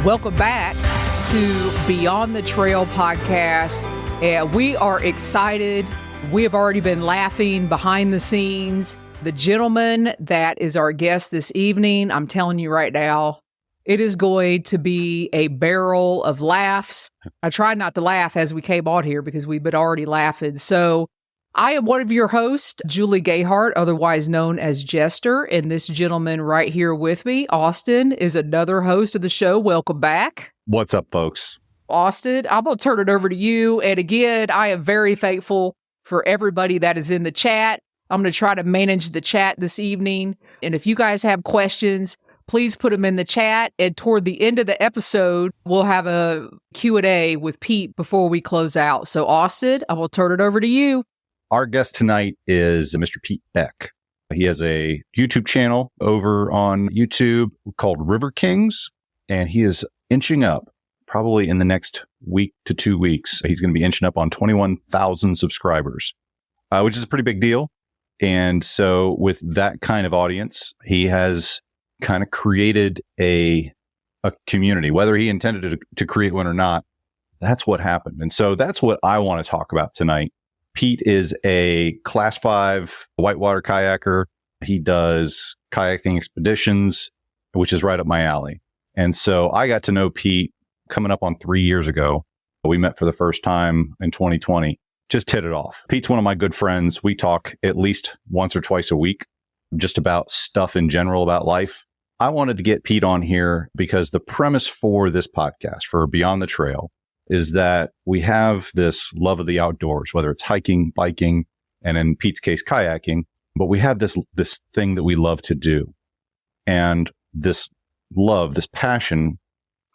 Welcome back to Beyond the Trail podcast. And we are excited. We have already been laughing behind the scenes. The gentleman that is our guest this evening, I'm telling you right now, it is going to be a barrel of laughs. I tried not to laugh as we came on here because we've been already laughing. So I am one of your hosts, Julie Gayheart, otherwise known as Jester. And this gentleman right here with me, Austin, is another host of the show. Welcome back. What's up, folks? Austin, I'm going to turn it over to you. And again, I am very thankful for everybody that is in the chat. I'm going to try to manage the chat this evening. And if you guys have questions, please put them in the chat. And toward the end of the episode, we'll have a Q&A with Pete before we close out. So Austin, I will turn it over to you. Our guest tonight is Mr. Pete Beck. He has a YouTube channel over on YouTube called River Kings, and he is inching up. Probably in the next week to 2 weeks, he's going to be inching up on 21,000 subscribers, which is a pretty big deal. And so with that kind of audience, he has kind of created a community, whether he intended to create one or not. That's what happened. And so that's what I want to talk about tonight. Pete is a Class 5 whitewater kayaker. He does kayaking expeditions, which is right up my alley. And so I got to know Pete coming up on 3 years ago. We met for the first time in 2020. Just hit it off. Pete's one of my good friends. We talk at least once or twice a week, just about stuff in general about life. I wanted to get Pete on here because the premise for this podcast, for Beyond the Trail, is that we have this love of the outdoors, whether it's hiking, biking, and in Pete's case, kayaking, but we have this thing that we love to do. And this love, this passion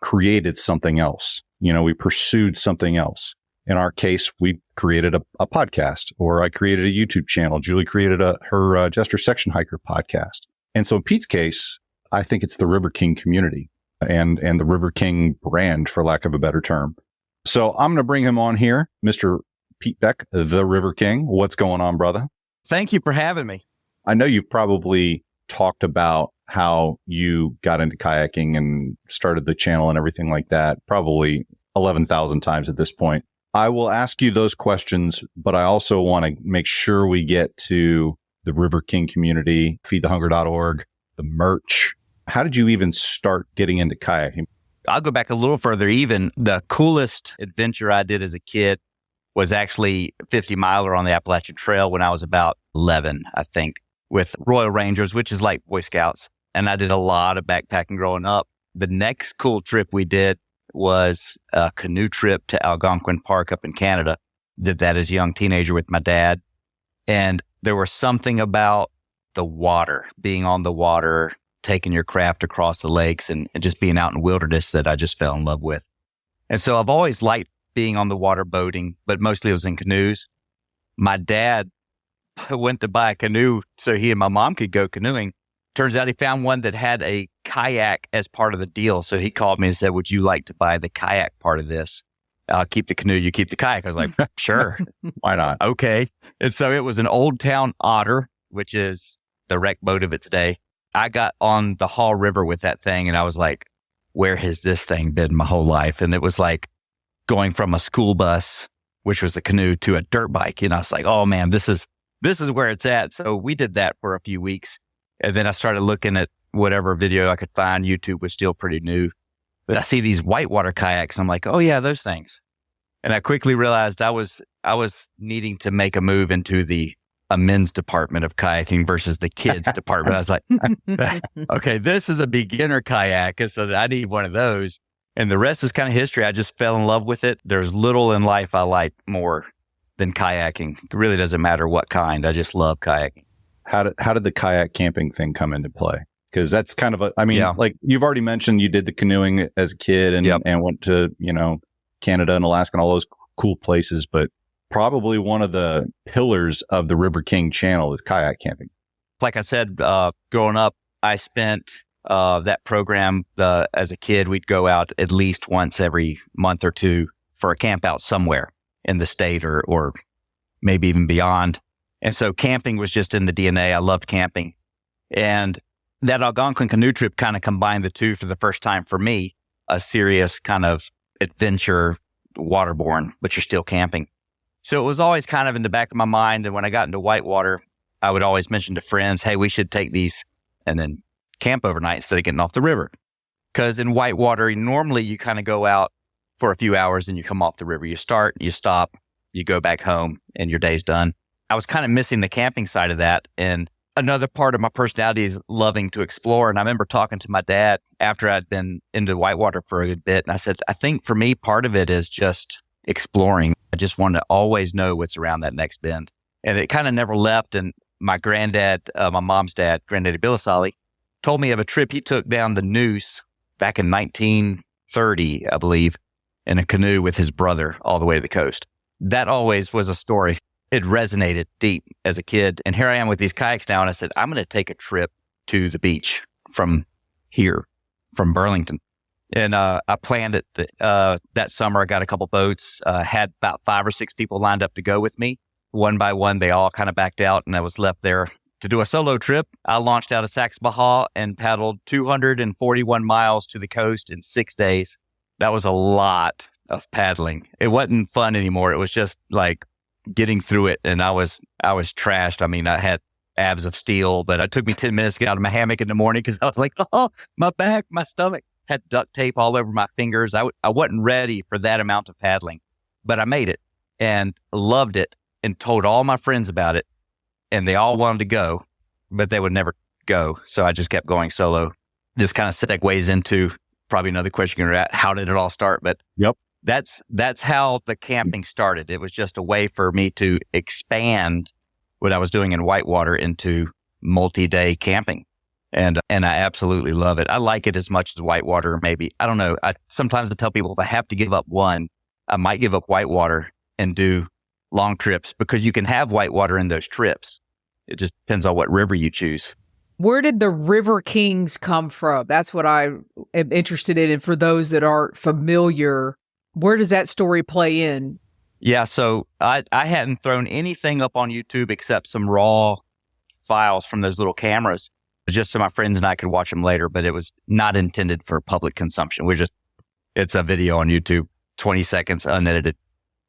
created something else. You know, we pursued something else. In our case, we created a podcast, or I created a YouTube channel. Julie created her Jester Section Hiker podcast. And so in Pete's case, I think it's the River King community and the River King brand, for lack of a better term. So I'm going to bring him on here, Mr. Pete Beck, the River King. What's going on, brother? Thank you for having me. I know you've probably talked about how you got into kayaking and started the channel and everything like that, probably 11,000 times at this point. I will ask you those questions, but I also want to make sure we get to the River King community, feedthehunger.org, the merch. How did you even start getting into kayaking? I'll go back a little further. Even the coolest adventure I did as a kid was actually 50 miler on the Appalachian Trail when I was about 11, I think, with Royal Rangers, which is like Boy Scouts. And I did a lot of backpacking growing up. The next cool trip we did was a canoe trip to Algonquin Park up in Canada. Did that as a young teenager with my dad. And there was something about the water, being on the water, taking your craft across the lakes and just being out in the wilderness that I just fell in love with. And so I've always liked being on the water boating, but mostly it was in canoes. My dad went to buy a canoe so he and my mom could go canoeing. Turns out he found one that had a kayak as part of the deal. So he called me and said, would you like to buy the kayak part of this? I'll keep the canoe, you keep the kayak. I was like, sure. Why not? Okay. And so it was an Old Town Otter, which is the wreck boat of its day. I got on the Haw River with that thing and I was like, where has this thing been my whole life? And it was like going from a school bus, which was a canoe, to a dirt bike. And I was like, oh man, this is where it's at. So we did that for a few weeks. And then I started looking at whatever video I could find. YouTube was still pretty new. But I see these whitewater kayaks. I'm like, oh yeah, those things. And I quickly realized I was needing to make a move into a men's department of kayaking versus the kids department. I was like, okay, this is a beginner kayak. And so I need one of those. And the rest is kind of history. I just fell in love with it. There's little in life I like more than kayaking. It really doesn't matter what kind. I just love kayaking. How did the kayak camping thing come into play? Because that's kind of like you've already mentioned you did the canoeing as a kid and went to, Canada and Alaska and all those cool places, but probably one of the pillars of the River King channel is kayak camping. Like I said, growing up, I spent that program as a kid. We'd go out at least once every month or two for a camp out somewhere in the state or maybe even beyond. And so camping was just in the DNA. I loved camping. And that Algonquin canoe trip kind of combined the two for the first time for me. a serious kind of adventure, waterborne, but you're still camping. So it was always kind of in the back of my mind. And when I got into whitewater, I would always mention to friends, hey, we should take these and then camp overnight instead of getting off the river. Because in whitewater, normally you kind of go out for a few hours and you come off the river. You start, you stop, you go back home, and your day's done. I was kind of missing the camping side of that. And another part of my personality is loving to explore. And I remember talking to my dad after I'd been into whitewater for a good bit. And I said, I think for me, part of it is just exploring. I just want to always know what's around that next bend. And it kind of never left. And my granddad, my mom's dad, Granddaddy Billisali, told me of a trip he took down the Noose back in 1930, I believe, in a canoe with his brother all the way to the coast. That always was a story. It resonated deep as a kid. And here I am with these kayaks now. And I said, I'm going to take a trip to the beach from here, from Burlington. And I planned it that summer. I got a couple boats, had about 5 or 6 people lined up to go with me. One by one, they all kind of backed out, and I was left there to do a solo trip. I launched out of Saxe-Bahá and paddled 241 miles to the coast in 6 days. That was a lot of paddling. It wasn't fun anymore. It was just like getting through it, and I was trashed. I mean, I had abs of steel, but it took me 10 minutes to get out of my hammock in the morning because I was like, oh, my back, my stomach. Had duct tape all over my fingers. I wasn't ready for that amount of paddling, but I made it and loved it and told all my friends about it, and they all wanted to go, but they would never go. So I just kept going solo. This kind of segues into probably another question you're at. How did it all start? But Yep. That's how the camping started. It was just a way for me to expand what I was doing in whitewater into multi-day camping. And I absolutely love it. I like it as much as whitewater, maybe. I don't know. Sometimes I tell people if I have to give up one, I might give up whitewater and do long trips because you can have whitewater in those trips. It just depends on what river you choose. Where did the River Kings come from? That's what I am interested in. And for those that aren't familiar, where does that story play in? Yeah, so I hadn't thrown anything up on YouTube except some raw files from those little cameras, just so my friends and I could watch them later, but it was not intended for public consumption. It's a video on YouTube, 20 seconds, unedited.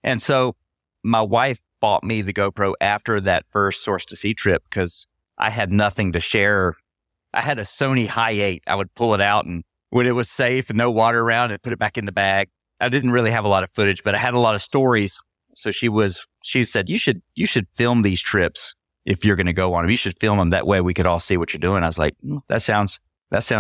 And so my wife bought me the GoPro after that first Source to Sea trip because I had nothing to share. I had a Sony Hi8. I would pull it out, and when it was safe and no water around, I'd put it back in the bag. I didn't really have a lot of footage, but I had a lot of stories. So she said, you should film these trips. If you're going to go on them, you should film them. That way we could all see what you're doing. I was like, that sounds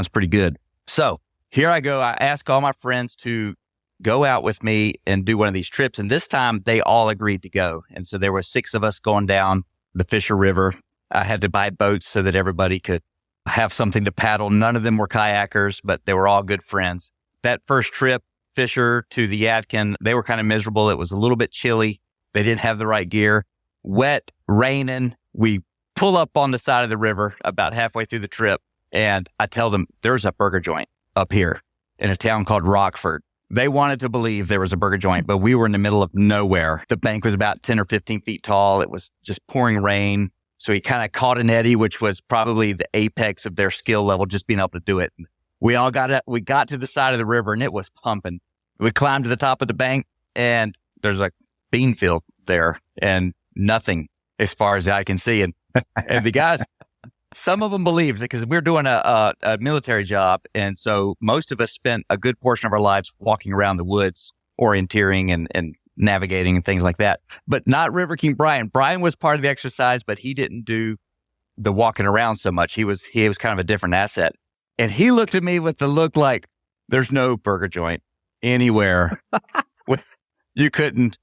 pretty good. So here I go. I ask all my friends to go out with me and do one of these trips. And this time they all agreed to go. And so there were 6 of us going down the Fisher River. I had to buy boats so that everybody could have something to paddle. None of them were kayakers, but they were all good friends. That first trip, Fisher to the Yadkin, they were kind of miserable. It was a little bit chilly. They didn't have the right gear. Wet, raining. We pull up on the side of the river about halfway through the trip, and I tell them there's a burger joint up here in a town called Rockford. They wanted to believe there was a burger joint, but we were in the middle of nowhere. The bank was about 10 or 15 feet tall. It was just pouring rain. So he kind of caught an eddy, which was probably the apex of their skill level, just being able to do it. We all got it. We got to the side of the river, and it was pumping. We climbed to the top of the bank, and there's a bean field there and nothing as far as the eye can see. And the guys, some of them believed it because we're doing a military job. And so most of us spent a good portion of our lives walking around the woods, orienteering and navigating and things like that. But not River King Brian. Brian was part of the exercise, but he didn't do the walking around so much. He was kind of a different asset. And he looked at me with the look like there's no burger joint anywhere. You couldn't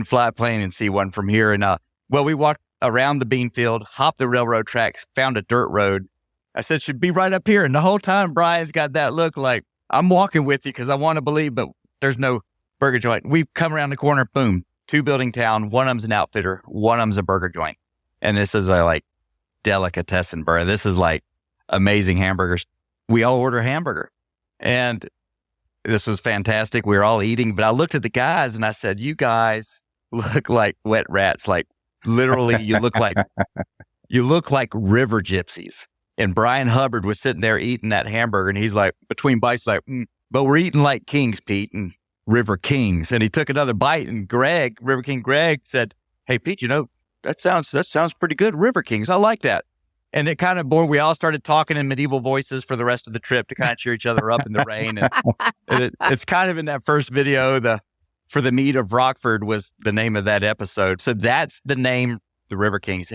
fly a plane and see one from here. And well, we walked around the bean field, hopped the railroad tracks, found a dirt road. I said, should be right up here. And the whole time, Brian's got that look like, I'm walking with you because I want to believe, but there's no burger joint. We come around the corner, boom, 2 building town. One of them's an outfitter. One of them's a burger joint. And this is a like delicatessen burger. This is like amazing hamburgers. We all order a hamburger. And this was fantastic. We were all eating, but I looked at the guys and I said, you guys look like wet rats. Like literally you look like river gypsies. And Brian Hubbard was sitting there eating that hamburger, and he's like, between bites, like, but we're eating like kings, Pete, and River Kings. And he took another bite, and River King Greg said, "Hey, Pete, that sounds pretty good. River Kings. I like that." And it kind of we all started talking in medieval voices for the rest of the trip to kind of cheer each other up in the rain. And it's kind of in that first video, For the Mead of Rockford was the name of that episode. So that's the name, the River Kings.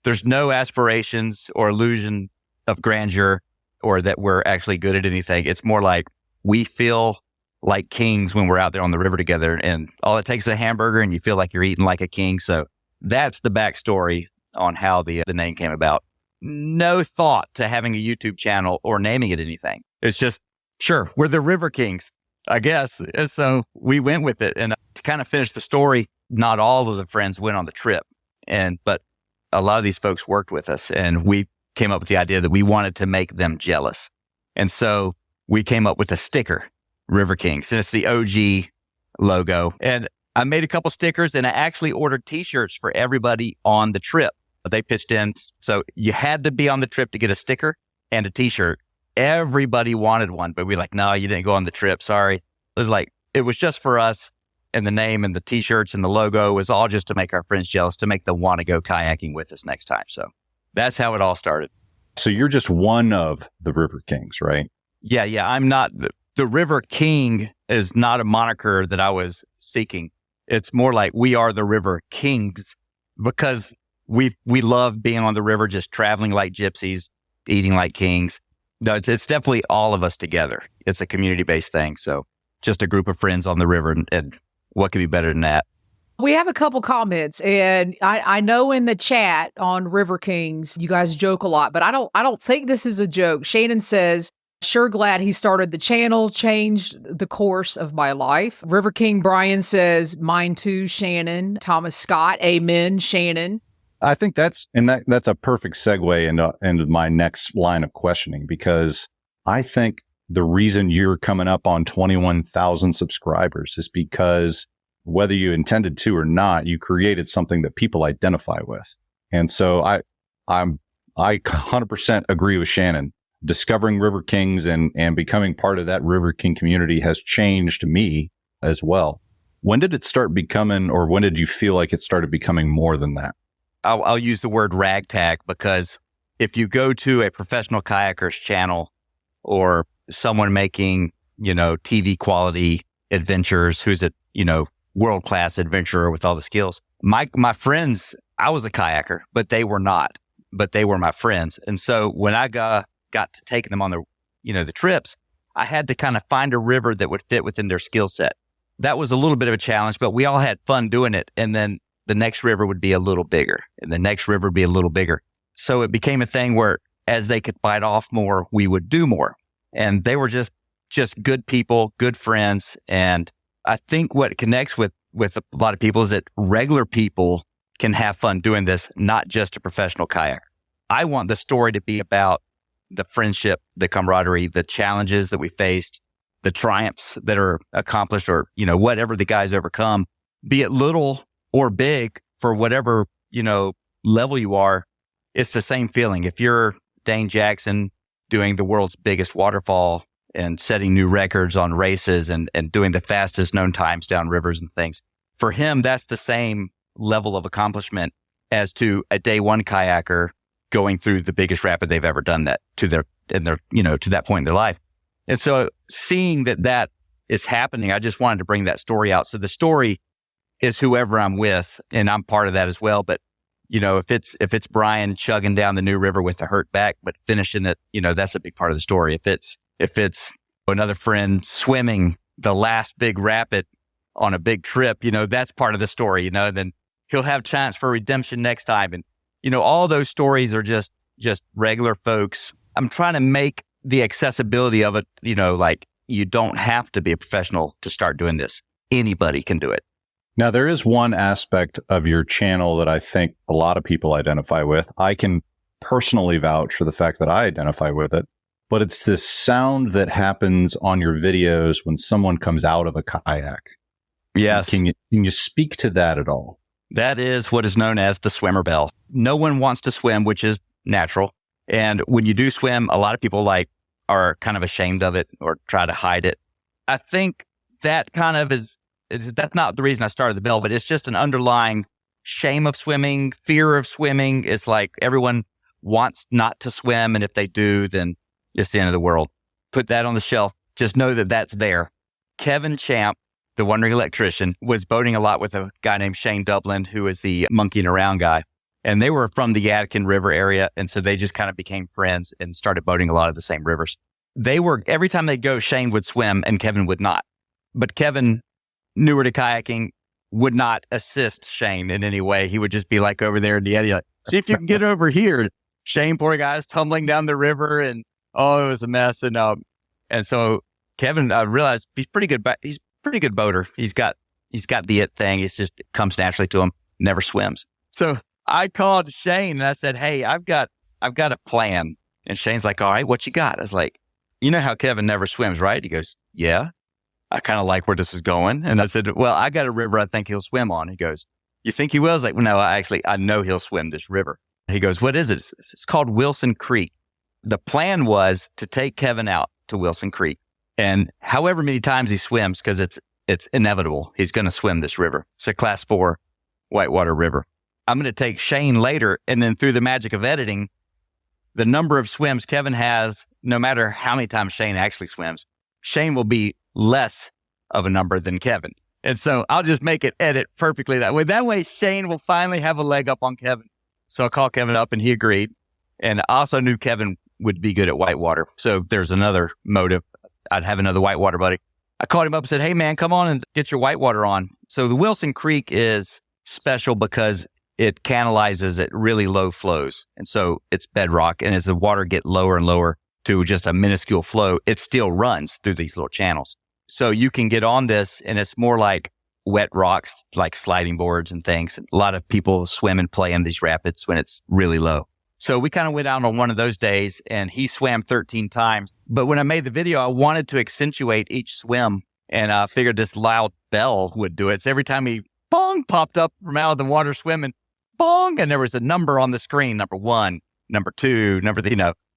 There's no aspirations or illusion of grandeur or that we're actually good at anything. It's more like we feel like kings when we're out there on the river together, and all it takes is a hamburger and you feel like you're eating like a king. So that's the backstory on how the name came about. No thought to having a YouTube channel or naming it anything. It's just, sure, we're the River Kings, I guess. And so we went with it. And to kind of finish the story, not all of the friends went on the trip, but a lot of these folks worked with us, and we came up with the idea that we wanted to make them jealous. And so we came up with a sticker, River Kings, and it's the OG logo. And I made a couple stickers, and I actually ordered t-shirts for everybody on the trip. They pitched in. So you had to be on the trip to get a sticker and a t-shirt. Everybody wanted one, but we were like, no, you didn't go on the trip. Sorry. It was just for us, and the name and the t-shirts and the logo was all just to make our friends jealous, to make them want to go kayaking with us next time. So that's how it all started. So you're just one of the River Kings, right? Yeah. I'm not. The River King is not a moniker that I was seeking. It's more like we are the River Kings because we love being on the river, just traveling like gypsies, eating like kings. No, it's definitely all of us together. It's a community-based thing. So just a group of friends on the river, and what could be better than that? We have a couple comments, and I know in the chat on River Kings, you guys joke a lot, but I don't think this is a joke. Shannon says, "Sure glad he started the channel, changed the course of my life." River King Brian says, "Mine too, Shannon." Thomas Scott, amen, Shannon. I think that's a perfect segue into my next line of questioning, because I think the reason you're coming up on 21,000 subscribers is because whether you intended to or not, you created something that people identify with. And so I 100% agree with Shannon. Discovering River Kings and becoming part of that River King community has changed me as well. When did it start becoming, or when did you feel like it started becoming more than that? I'll use the word ragtag, because if you go to a professional kayaker's channel or someone making, TV quality adventures, who's a, world-class adventurer with all the skills, my friends, I was a kayaker, but they were not, but they were my friends. And so when I got to taking them on the trips, I had to kind of find a river that would fit within their skill set. That was a little bit of a challenge, but we all had fun doing it. And then the next river would be a little bigger, and the next river would be a little bigger. So it became a thing where as they could bite off more, we would do more. And they were just good people, good friends. And I think what connects with a lot of people is that regular people can have fun doing this, not just a professional kayaker. I want the story to be about the friendship, the camaraderie, the challenges that we faced, the triumphs that are accomplished, or, whatever the guys overcome, be it little or big, for whatever, level you are. It's the same feeling. If you're Dane Jackson doing the world's biggest waterfall and setting new records on races and doing the fastest known times down rivers and things, for him, that's the same level of accomplishment as to a day one kayaker going through the biggest rapid they've ever done that to that point in their life. And so seeing that is happening, I just wanted to bring that story out. So the story is whoever I'm with, and I'm part of that as well. But, if it's Brian chugging down the new river with a hurt back, but finishing it, that's a big part of the story. If it's another friend swimming the last big rapid on a big trip, that's part of the story, then he'll have chance for redemption next time. And, all those stories are just regular folks. I'm trying to make the accessibility of it, like you don't have to be a professional to start doing this. Anybody can do it. Now, there is one aspect of your channel that I think a lot of people identify with. I can personally vouch for the fact that I identify with it, but it's this sound that happens on your videos when someone comes out of a kayak. Yes. Can you speak to that at all? That is what is known as the swimmer bell. No one wants to swim, which is natural. And when you do swim, a lot of people are kind of ashamed of it or try to hide it. I think that kind of that's not the reason I started the bell, but it's just an underlying shame of swimming, fear of swimming. It's like everyone wants not to swim. And if they do, then it's the end of the world. Put that on the shelf. Just know that that's there. Kevin Champ, the wandering electrician, was boating a lot with a guy named Shane Dublin, who is the monkeying around guy. And they were from the Yadkin River area. And so they just kind of became friends and started boating a lot of the same rivers. Every time they'd go, Shane would swim and Kevin would not. But Kevin, newer to kayaking, would not assist Shane in any way. He would just be like over there in the eddy, like, see if you can get over here. Shane, poor guy, is tumbling down the river, and it was a mess. And so Kevin, I realized he's pretty good. He's a pretty good boater. He's got the it thing. It comes naturally to him. Never swims. So I called Shane and I said, "Hey, I've got a plan." And Shane's like, "All right, what you got?" I was like, "You know how Kevin never swims, right?" He goes, "Yeah. I kind of like where this is going." And I said, "Well, I got a river I think he'll swim on." He goes, "You think he will?" I was like, "Well, no, I know he'll swim this river." He goes, "What is it?" It's called Wilson Creek. The plan was to take Kevin out to Wilson Creek. And however many times he swims, because it's inevitable, he's going to swim this river. It's a class 4 whitewater river. I'm going to take Shane later, and then through the magic of editing, the number of swims Kevin has, no matter how many times Shane actually swims, Shane will be less of a number than Kevin. And so I'll just make it edit perfectly that way. That way, Shane will finally have a leg up on Kevin. So I called Kevin up and he agreed. And I also knew Kevin would be good at whitewater. So there's another motive. I'd have another whitewater buddy. I called him up and said, "Hey man, come on and get your whitewater on." So the Wilson Creek is special because it canalizes at really low flows. And so it's bedrock. And as the water get lower and lower to just a minuscule flow, it still runs through these little channels. So you can get on this and it's more like wet rocks, like sliding boards and things. A lot of people swim and play in these rapids when it's really low. So we kind of went out on one of those days and he swam 13 times. But when I made the video, I wanted to accentuate each swim and I figured this loud bell would do it. So every time he bong popped up from out of the water swimming, bong, and there was a number on the screen, number 1, number 2,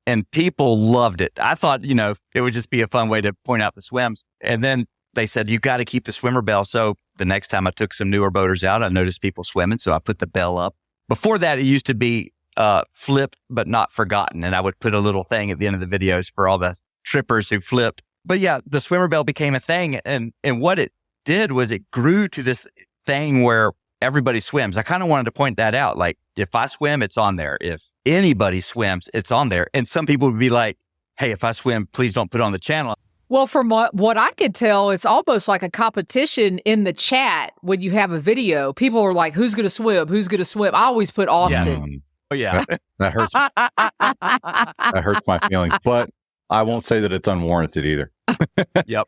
and people loved it. I thought, it would just be a fun way to point out the swims. And then they said, "You got to keep the swimmer bell." So the next time I took some newer boaters out, I noticed people swimming. So I put the bell up. Before that, it used to be flipped, but not forgotten. And I would put a little thing at the end of the videos for all the trippers who flipped. But yeah, the swimmer bell became a thing. And what it did was it grew to this thing where everybody swims. I kind of wanted to point that out. Like, if I swim, it's on there. If anybody swims, it's on there. And some people would be like, "Hey, if I swim, please don't put it on the channel." Well, from what I could tell, it's almost like a competition in the chat when you have a video. People are like, "Who's going to swim? Who's going to swim?" I always put Austin. Yeah. Oh, yeah. That hurts. That hurts my feelings. But I won't say that it's unwarranted either. Yep.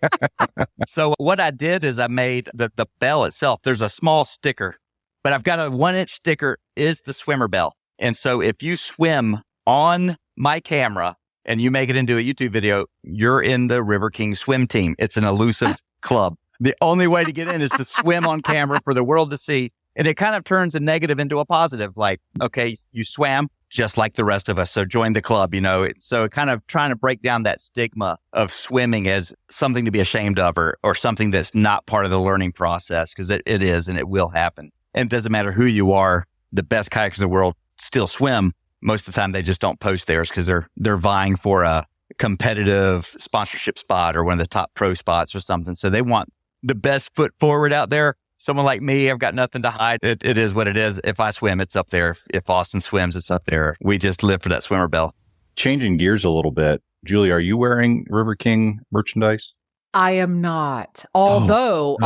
So what I did is I made the bell itself. There's a small sticker, but I've got a 1-inch sticker is the swimmer bell. And so if you swim on my camera and you make it into a YouTube video, you're in the River King swim team. It's an elusive club. The only way to get in is to swim on camera for the world to see. And it kind of turns a negative into a positive. Like, okay, you swam just like the rest of us. So join the club, So kind of trying to break down that stigma of swimming as something to be ashamed of or something that's not part of the learning process, because it is and it will happen. And it doesn't matter who you are. The best kayakers in the world still swim. Most of the time, they just don't post theirs because they're vying for a competitive sponsorship spot or one of the top pro spots or something. So they want the best foot forward out there. Someone like me, I've got nothing to hide. It is what it is. If I swim, it's up there. If Austin swims, it's up there. We just live for that swimmer bell. Changing gears a little bit. Julie, are you wearing River King merchandise? I am not. Although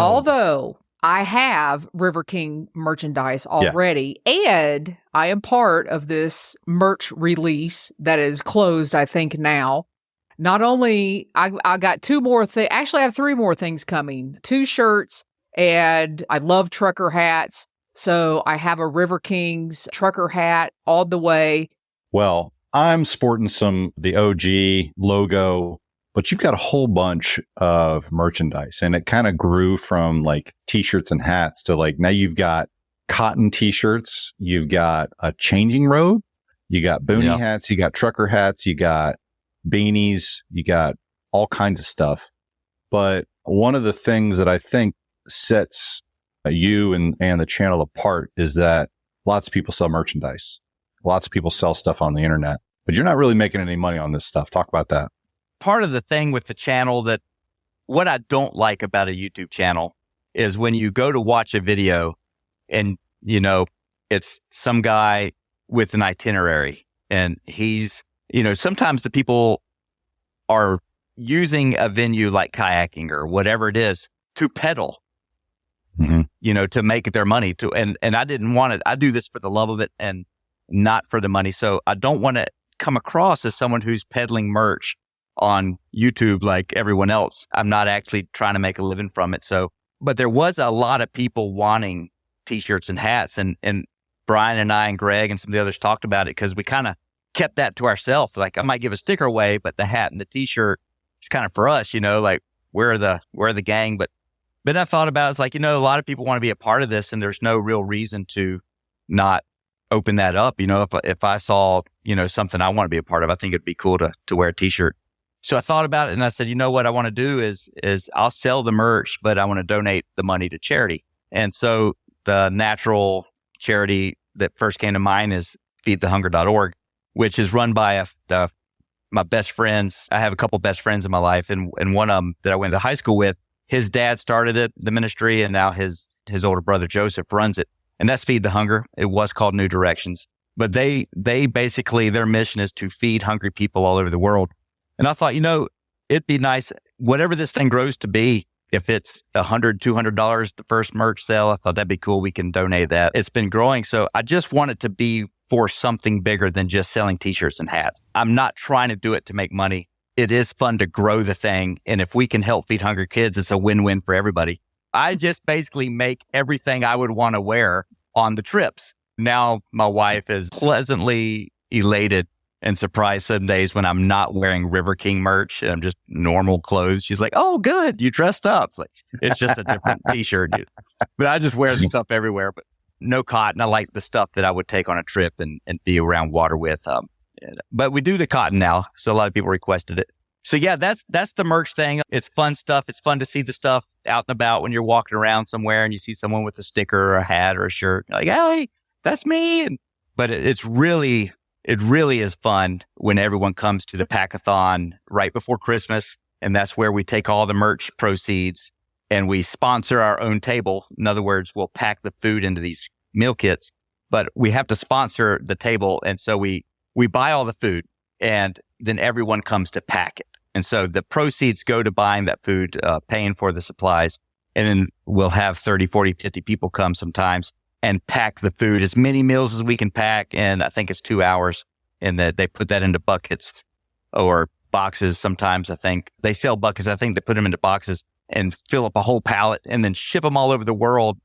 I have River King merchandise already, and I am part of this merch release that is closed, I think, now. Not only, I got 2 more things. Actually, I have 3 more things coming. 2 shirts. And I love trucker hats. So I have a River Kings trucker hat all the way. Well, I'm sporting the OG logo, but you've got a whole bunch of merchandise. And it kind of grew from like t-shirts and hats to like, now you've got cotton t-shirts. You've got a changing robe. You got boonie hats. You got trucker hats. You got beanies. You got all kinds of stuff. But one of the things that I think sets you and the channel apart is that lots of people sell merchandise. Lots of people sell stuff on the internet, but you're not really making any money on this stuff. Talk about that. Part of the thing with the channel that what I don't like about a YouTube channel is when you go to watch a video and, it's some guy with an itinerary and he's, sometimes the people are using a venue like kayaking or whatever it is to peddle, to make their money and I didn't want it. I do this for the love of it and not for the money. So I don't want to come across as someone who's peddling merch on YouTube like everyone else. I'm not actually trying to make a living from it. So, but there was a lot of people wanting t-shirts and hats and Brian and I and Greg and some of the others talked about it because we kind of kept that to ourselves. Like I might give a sticker away, but the hat and the t-shirt is kind of for us, like we're the gang. But I thought about it, it's like, a lot of people want to be a part of this and there's no real reason to not open that up. If I saw, something I want to be a part of, I think it'd be cool to wear a t-shirt. So I thought about it and I said, what I want to do is I'll sell the merch, but I want to donate the money to charity. And so the natural charity that first came to mind is feedthehunger.org, which is run by my best friends. I have a couple best friends in my life, and one of them that I went to high school with, his dad started it, the ministry, and now his older brother Joseph runs it. And that's Feed the Hunger. It was called New Directions. But they basically, their mission is to feed hungry people all over the world. And I thought, it'd be nice, whatever this thing grows to be, if it's $100, $200, the first merch sale, I thought that'd be cool. We can donate that. It's been growing. So I just want it to be for something bigger than just selling t-shirts and hats. I'm not trying to do it to make money. It is fun to grow the thing. And if we can help feed hungry kids, it's a win-win for everybody. I just basically make everything I would want to wear on the trips. Now my wife is pleasantly elated and surprised some days when I'm not wearing River King merch and I'm just normal clothes. She's like, "Oh, good. You dressed up." It's just a different t-shirt. But I just wear the stuff everywhere, but no cotton. I like the stuff that I would take on a trip and be around water with. But we do the cotton now. So a lot of people requested it. So yeah, that's the merch thing. It's fun stuff. It's fun to see the stuff out and about when you're walking around somewhere and you see someone with a sticker or a hat or a shirt. You're like, "Hey, that's me." But it really is fun when everyone comes to the Packathon right before Christmas. And that's where we take all the merch proceeds and we sponsor our own table. In other words, we'll pack the food into these meal kits, but we have to sponsor the table. And so we buy all the food and then everyone comes to pack it. And so the proceeds go to buying that food, paying for the supplies. And then we'll have 30, 40, 50 people come sometimes and pack the food, as many meals as we can pack. And I think it's 2 hours. And that they put that into buckets or boxes. Sometimes I think they sell buckets. I think they put them into boxes and fill up a whole pallet and then ship them all over the world.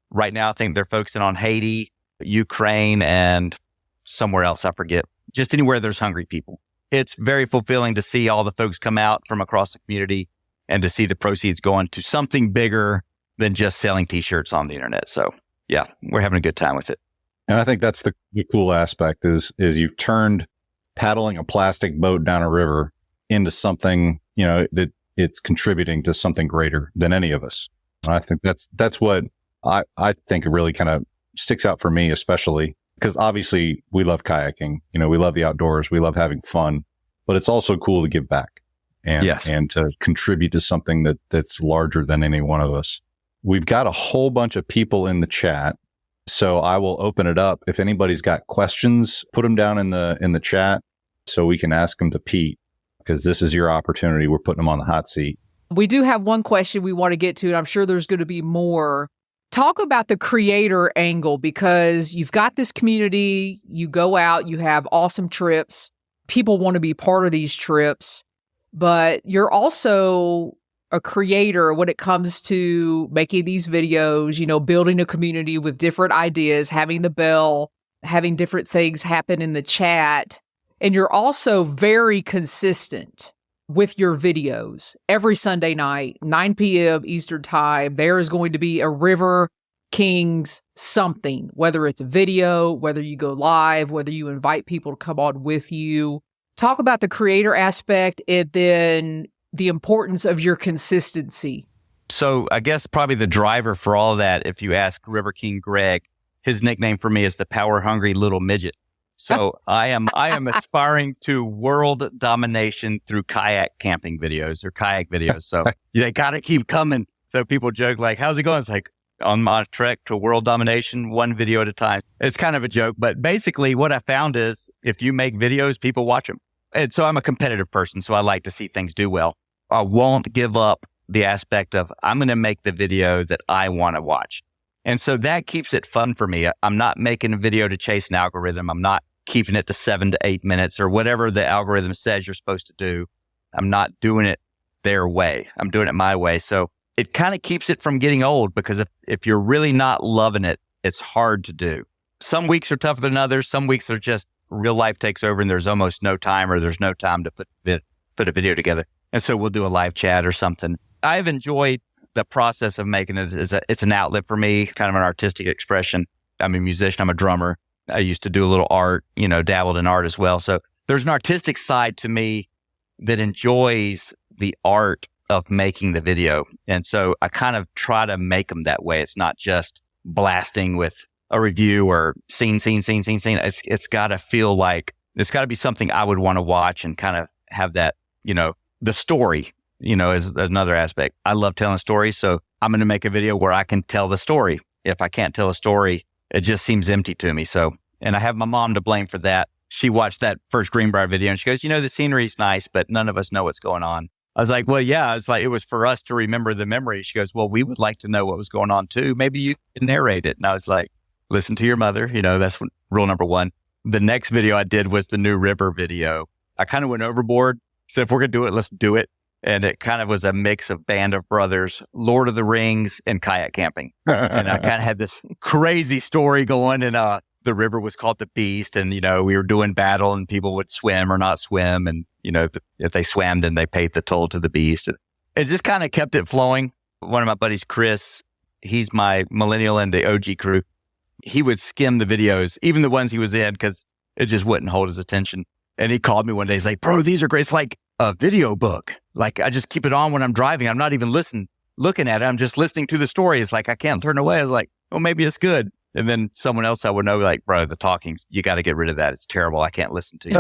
Right now, I think they're focusing on Haiti, Ukraine, and somewhere else. I forget. Just anywhere there's hungry people. It's very fulfilling to see all the folks come out from across the community and to see the proceeds going to something bigger than just selling t-shirts on the internet. So yeah, we're having a good time with it. And I think that's the cool aspect is you've turned paddling a plastic boat down a river into something, that it's contributing to something greater than any of us. And I think that's what I think really kind of sticks out for me, especially because obviously we love kayaking, we love the outdoors, we love having fun, but it's also cool to give back and to contribute to something that's larger than any one of us. We've got a whole bunch of people in the chat, so I will open it up. If anybody's got questions, put them down in the chat so we can ask them to Pete, because this is your opportunity. We're putting them on the hot seat. We do have one question we want to get to, and I'm sure there's going to be more. Talk about the creator angle, because you've got this community, you go out, you have awesome trips, people want to be part of these trips, but you're also a creator when it comes to making these videos, building a community with different ideas, having the bell, having different things happen in the chat. And you're also very consistent with your videos. Every Sunday night, 9 p.m. Eastern Time, there is going to be a River Kings something, whether it's a video, whether you go live, whether you invite people to come on with you. Talk about the creator aspect and then the importance of your consistency So I guess probably the driver for all of that, if you ask River King Greg, his nickname for me is the power hungry little midget. So I am aspiring to world domination through kayak camping videos or kayak videos. So they got to keep coming. So people joke like, how's it going? It's like, on my trek to world domination, one video at a time. It's kind of a joke, but basically what I found is if you make videos, people watch them. And so I'm a competitive person, so I like to see things do well. I won't give up the aspect of I'm going to make the video that I want to watch. And so that keeps it fun for me. I'm not making a video to chase an algorithm. I'm not keeping it to 7 to 8 minutes or whatever the algorithm says you're supposed to do. I'm not doing it their way. I'm doing it my way. So it kind of keeps it from getting old because if you're really not loving it, it's hard to do. Some weeks are tougher than others. Some weeks are just real life takes over and there's almost no time or there's no time to put a video together. And so we'll do a live chat or something. I've enjoyed the process of making it. It's an outlet for me, kind of an artistic expression. I'm a musician. I'm a drummer. I used to do a little art, dabbled in art as well. So there's an artistic side to me that enjoys the art of making the video. And so I kind of try to make them that way. It's not just blasting with a review or scene. It's got to feel like, it's got to be something I would want to watch and kind of have that, the story, is another aspect. I love telling stories. So I'm going to make a video where I can tell the story. If I can't tell a story, it just seems empty to me. So, and I have my mom to blame for that. She watched that first Greenbrier video and she goes, the scenery's nice, but none of us know what's going on. I was like, well, yeah, it was for us to remember the memory. She goes, well, we would like to know what was going on too. Maybe you can narrate it. And I was like, listen to your mother. That's rule number one. The next video I did was the new river video. I kind of went overboard. Said, if we're going to do it, let's do it. And it kind of was a mix of Band of Brothers, Lord of the Rings, and kayak camping. And I kind of had this crazy story going. And the river was called the Beast. And, we were doing battle and people would swim or not swim. And, if they swam, then they paid the toll to the Beast. It just kind of kept it flowing. One of my buddies, Chris, he's my millennial in the OG crew. He would skim the videos, even the ones he was in, because it just wouldn't hold his attention. And he called me one day. He's like, bro, these are great. It's like a video book. Like I just keep it on when I'm driving. I'm not even looking at it. I'm just listening to the story. It's like, I can't turn away. I was like, oh, maybe it's good. And then someone else I would know, like, bro, the talking's, you got to get rid of that. It's terrible. I can't listen to you.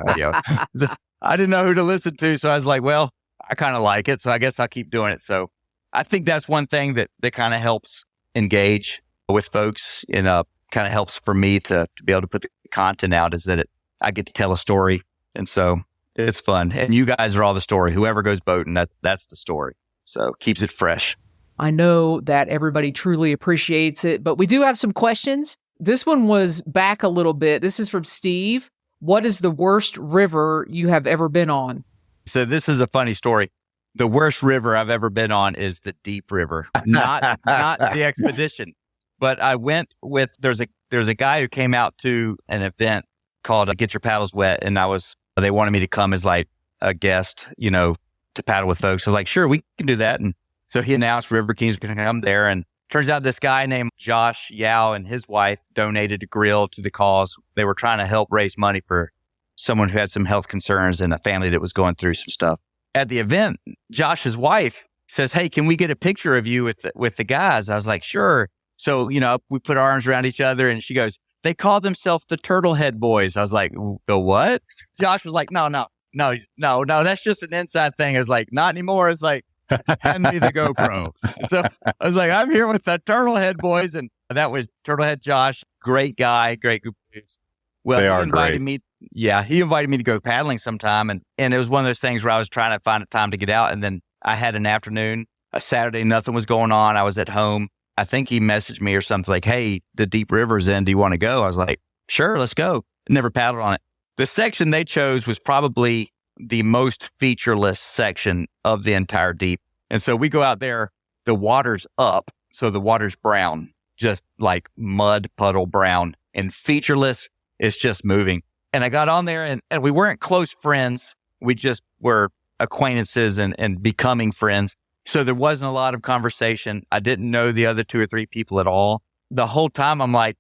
Video. So I didn't know who to listen to. So I was like, well, I kind of like it. So I guess I'll keep doing it. So I think that's one thing that kind of helps engage with folks and kind of helps for me to be able to put the content out is that I get to tell a story. And so it's fun. And you guys are all the story. Whoever goes boating, that's the story. So keeps it fresh. I know that everybody truly appreciates it, but we do have some questions. This one was back a little bit. This is from Steve. What is the worst river you have ever been on? So this is a funny story. The worst river I've ever been on is the Deep River, not the expedition. But I went with, there's a guy who came out to an event called Get Your Paddles Wet. And they wanted me to come as like a guest, to paddle with folks. I was like, sure, we can do that. And so he announced River Kings were going to come there. And turns out this guy named Josh Yao and his wife donated a grill to the cause. They were trying to help raise money for someone who had some health concerns and a family that was going through some stuff. At the event, Josh's wife says, hey, can we get a picture of you with the guys? I was like, sure. So, we put our arms around each other and she goes, they call themselves the Turtlehead Boys. I was like, the what? Josh was like, no, that's just an inside thing. I was like, not anymore. It's like, hand me the GoPro. So I was like, I'm here with the Turtlehead Boys. And that was Turtlehead Josh. Great guy, great group of dudes. Well, they he are invited great. me. Yeah, he invited me to go paddling sometime. And it was one of those things where I was trying to find a time to get out. And then I had an afternoon, a Saturday, nothing was going on. I was at home. I think he messaged me or something like, hey, the Deep River's in. Do you want to go? I was like, sure, let's go. Never paddled on it. The section they chose was probably the most featureless section of the entire Deep. And so we go out there, the water's up. So the water's brown, just like mud puddle brown, and featureless. It's just moving. And I got on there and we weren't close friends. We just were acquaintances and becoming friends. So there wasn't a lot of conversation. I didn't know the other 2 or 3 people at all. The whole time I'm like,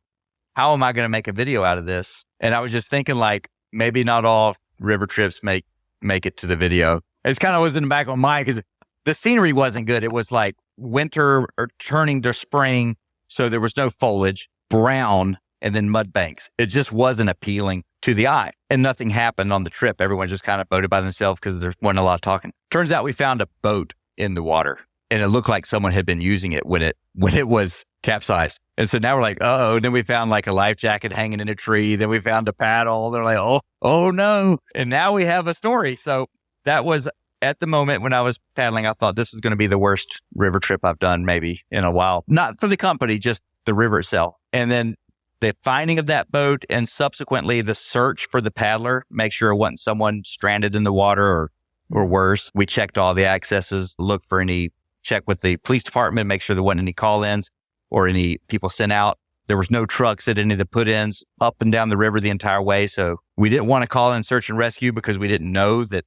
how am I going to make a video out of this? And I was just thinking like, maybe not all river trips make it to the video. It's kind of was in the back of my mind because the scenery wasn't good. It was like winter or turning to spring. So there was no foliage, brown, and then mud banks. It just wasn't appealing to the eye. And nothing happened on the trip. Everyone just kind of boated by themselves because there wasn't a lot of talking. Turns out we found a boat in the water, and it looked like someone had been using it when it was capsized. And so now we're like, uh-oh. Then we found like a life jacket hanging in a tree. Then we found a paddle. They're like, oh no. And now we have a story. So that was at the moment when I was paddling, I thought this is going to be the worst river trip I've done maybe in a while. Not for the company, just the river itself. And then the finding of that boat and subsequently the search for the paddler, make sure it wasn't someone stranded in the water or worse. We checked all the accesses, check with the police department, make sure there wasn't any call-ins or any people sent out. There was no trucks at any of the put-ins up and down the river the entire way. So we didn't want to call in search and rescue because we didn't know that,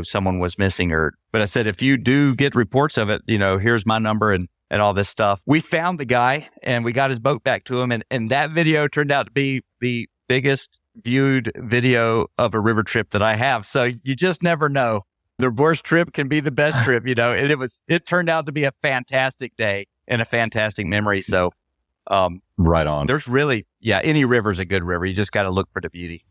someone was missing but I said, if you do get reports of it, here's my number and all this stuff. We found the guy and we got his boat back to him. And that video turned out to be the biggest viewed video of a river trip that I have. So you just never know. The worst trip can be the best trip, and it turned out to be a fantastic day and a fantastic memory. So, right on. There's really, any river's a good river. You just got to look for the beauty.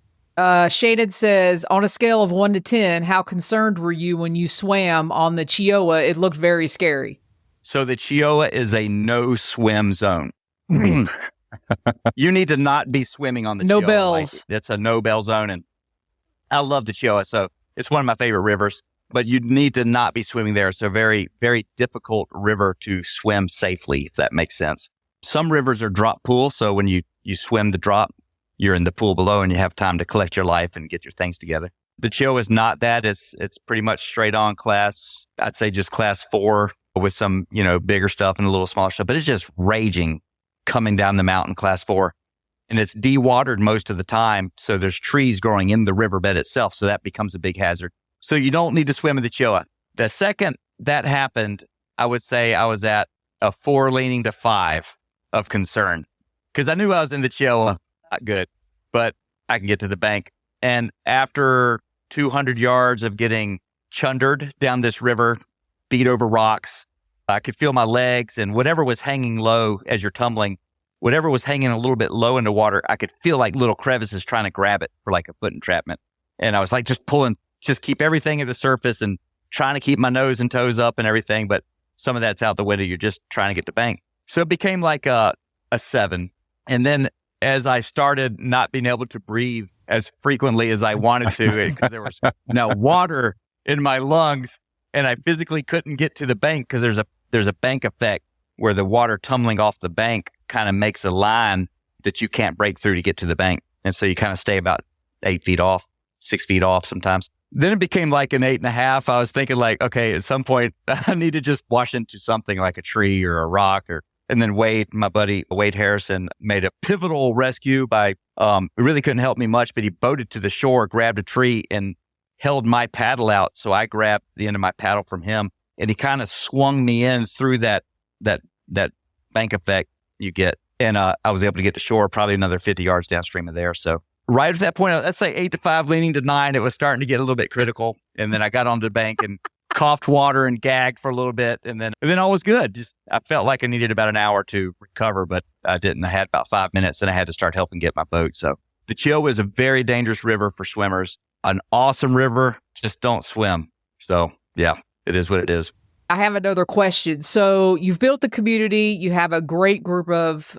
Shaded says, on a scale of 1 to 10, how concerned were you when you swam on the Chioa? It looked very scary. So the Chioa is a no swim zone. You need to not be swimming on the Chioa. No bells. It's a no bell zone. And I love the Chioa. So it's one of my favorite rivers, but you need to not be swimming there. So very, very difficult river to swim safely, if that makes sense. Some rivers are drop pools. So when you swim the drop, you're in the pool below and you have time to collect your life and get your things together. The Chioa is not that. It's pretty much straight on class. I'd say just class 4 with some, bigger stuff and a little smaller stuff, but it's just raging coming down the mountain, class 4. And it's dewatered most of the time. So there's trees growing in the riverbed itself. So that becomes a big hazard. So you don't need to swim in the Chioa. The second that happened, I would say I was at a 4 leaning to 5 of concern because I knew I was in the Chioa. Not good, but I can get to the bank. And after 200 yards of getting chundered down this river, beat over rocks, I could feel my legs and whatever was hanging low as you're tumbling, whatever was hanging a little bit low in the water, I could feel like little crevices trying to grab it for like a foot entrapment. And I was like just keep everything at the surface and trying to keep my nose and toes up and everything. But some of that's out the window. You're just trying to get to bank. So it became like a 7. And then as I started not being able to breathe as frequently as I wanted to, because there was now water in my lungs and I physically couldn't get to the bank because there's a bank effect where the water tumbling off the bank kind of makes a line that you can't break through to get to the bank. And so you kind of stay about 8 feet off, 6 feet off sometimes. Then it became like an 8.5. I was thinking like, okay, at some point I need to just wash into something like a tree or a rock and then my buddy Wade Harrison made a pivotal rescue by, it really couldn't help me much, but he boated to the shore, grabbed a tree and held my paddle out. So I grabbed the end of my paddle from him and he kind of swung me in through that bank effect you get. And I was able to get to shore probably another 50 yards downstream of there. So right at that point, let's say 8 to 5 leaning to 9, it was starting to get a little bit critical. And then I got onto the bank and coughed water and gagged for a little bit. And then all was good. Just, I felt like I needed about an hour to recover, but I didn't. I had about 5 minutes and I had to start helping get my boat. So the Chioa is a very dangerous river for swimmers. An awesome river, just don't swim. So yeah, it is what it is. I have another question. So you've built the community. You have a great group of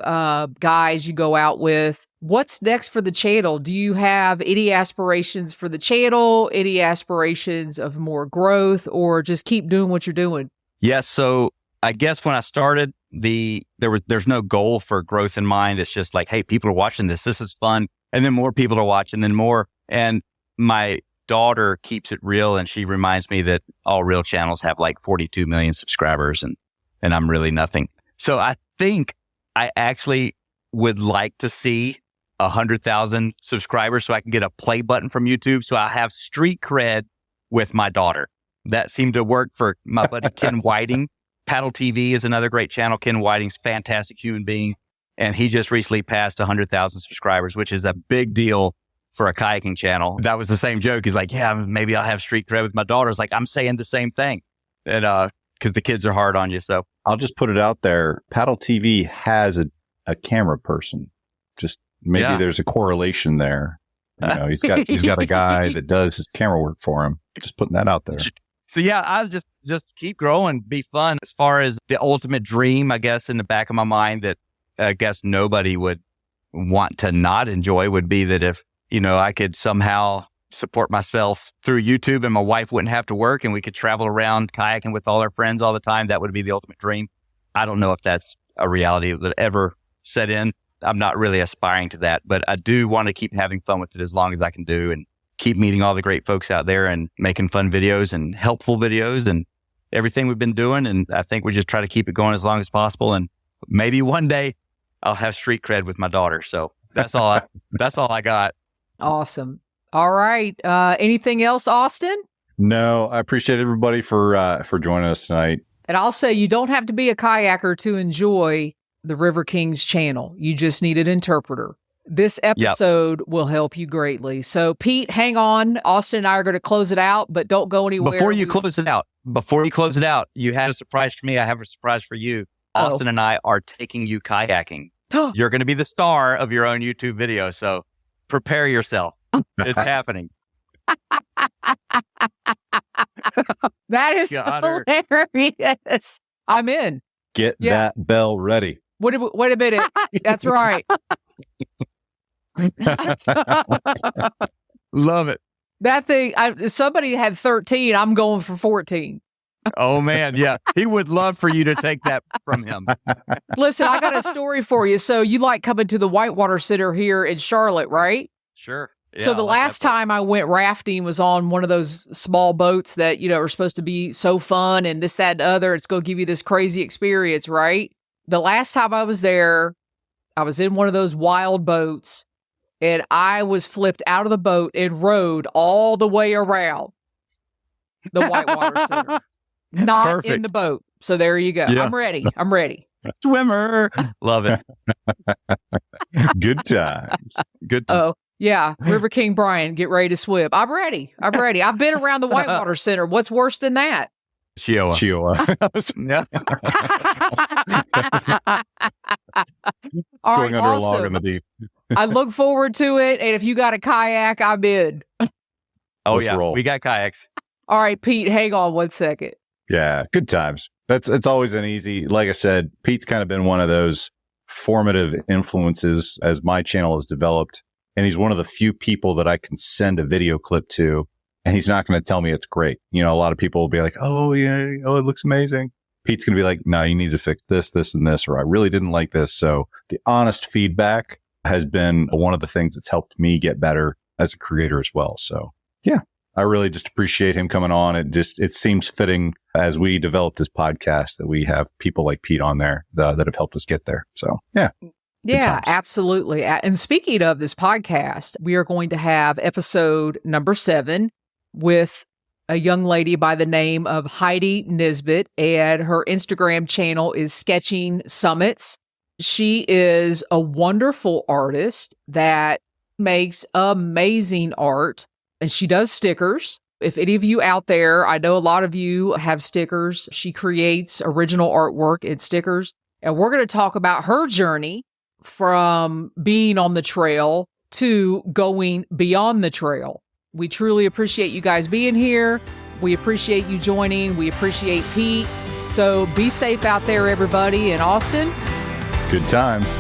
guys you go out with. What's next for the channel? Do you have any aspirations for the channel, any aspirations of more growth, or just keep doing what you're doing? Yes. So I guess when I started, there's no goal for growth in mind. It's just like, hey, people are watching this. This is fun. And then more people are watching, then more. And my daughter keeps it real, and she reminds me that all real channels have like 42 million subscribers, and I'm really nothing. So I think I actually would like to see 100,000 subscribers so I can get a play button from YouTube. So I have street cred with my daughter. That seemed to work for my buddy Ken Whiting. Paddle TV is another great channel. Ken Whiting's a fantastic human being. And he just recently passed 100,000 subscribers, which is a big deal for a kayaking channel. That was the same joke. He's like, yeah, maybe I'll have street cred with my daughter. It's like, I'm saying the same thing. And because the kids are hard on you. So I'll just put it out there. Paddle TV has a camera person. Just maybe there's a correlation there. You know, he's got a guy that does his camera work for him. Just putting that out there. So yeah, I'll just keep growing, be fun. As far as the ultimate dream, I guess in the back of my mind that I guess nobody would want to not enjoy would be that if, you know, I could somehow support myself through YouTube and my wife wouldn't have to work and we could travel around kayaking with all our friends all the time. That would be the ultimate dream. I don't know if that's a reality that ever set in. I'm not really aspiring to that, but I do want to keep having fun with it as long as I can do and keep meeting all the great folks out there and making fun videos and helpful videos and everything we've been doing. And I think we just try to keep it going as long as possible. And maybe one day I'll have street cred with my daughter. So that's all I got. Awesome. All right. Anything else, Austin? No, I appreciate everybody for joining us tonight. And I'll say you don't have to be a kayaker to enjoy the River Kings channel. You just need an interpreter. This episode will help you greatly. So, Pete, hang on. Austin and I are going to close it out, but don't go anywhere. Before you close it out, you had a surprise for me. I have a surprise for you. Austin and I are taking you kayaking. You're going to be the star of your own YouTube video. So prepare yourself. It's happening. That is hilarious. I'm in. Get that bell ready. Wait a minute. That's right. Love it. That thing, somebody had 13. I'm going for 14. Oh, man. Yeah. He would love for you to take that from him. Listen, I got a story for you. So you like coming to the Whitewater Center here in Charlotte, right? Sure. Yeah, so the last time I went rafting was on one of those small boats that, you know, are supposed to be so fun and this, that, and the other. It's going to give you this crazy experience, right? The last time I was there, I was in one of those wild boats and I was flipped out of the boat and rode all the way around the Whitewater Center. Not Perfect. in the boat. So there you go. Yeah. I'm ready. Swimmer. Love it. Good times. Good times. Oh, yeah. River King Brian, get ready to swim. I'm ready. I've been around the Whitewater Center. What's worse than that? Chioa. All Going right, under a log in the deep. I look forward to it. And if you got a kayak, I'm in. Let's roll. We got kayaks. All right, Pete, hang on one second. Yeah, good times. It's always an easy, like I said, Pete's kind of been one of those formative influences as my channel has developed. And he's one of the few people that I can send a video clip to, and he's not going to tell me it's great. You know, a lot of people will be like, oh, yeah, oh, it looks amazing. Pete's going to be like, no, you need to fix this, this, and this, or I really didn't like this. So the honest feedback has been one of the things that's helped me get better as a creator as well. So yeah. I really just appreciate him coming on. It seems fitting as we develop this podcast that we have people like Pete on there that have helped us get there. So, yeah. Yeah, absolutely. And speaking of this podcast, we are going to have episode number 7 with a young lady by the name of Heidi Nisbet, and her Instagram channel is Sketching Summits. She is a wonderful artist that makes amazing art. And she does stickers. If any of you out there, I know a lot of you have stickers. She creates original artwork and stickers. And we're going to talk about her journey from being on the trail to going beyond the trail. We truly appreciate you guys being here. We appreciate you joining. We appreciate Pete. So be safe out there, everybody. And Austin? Good times.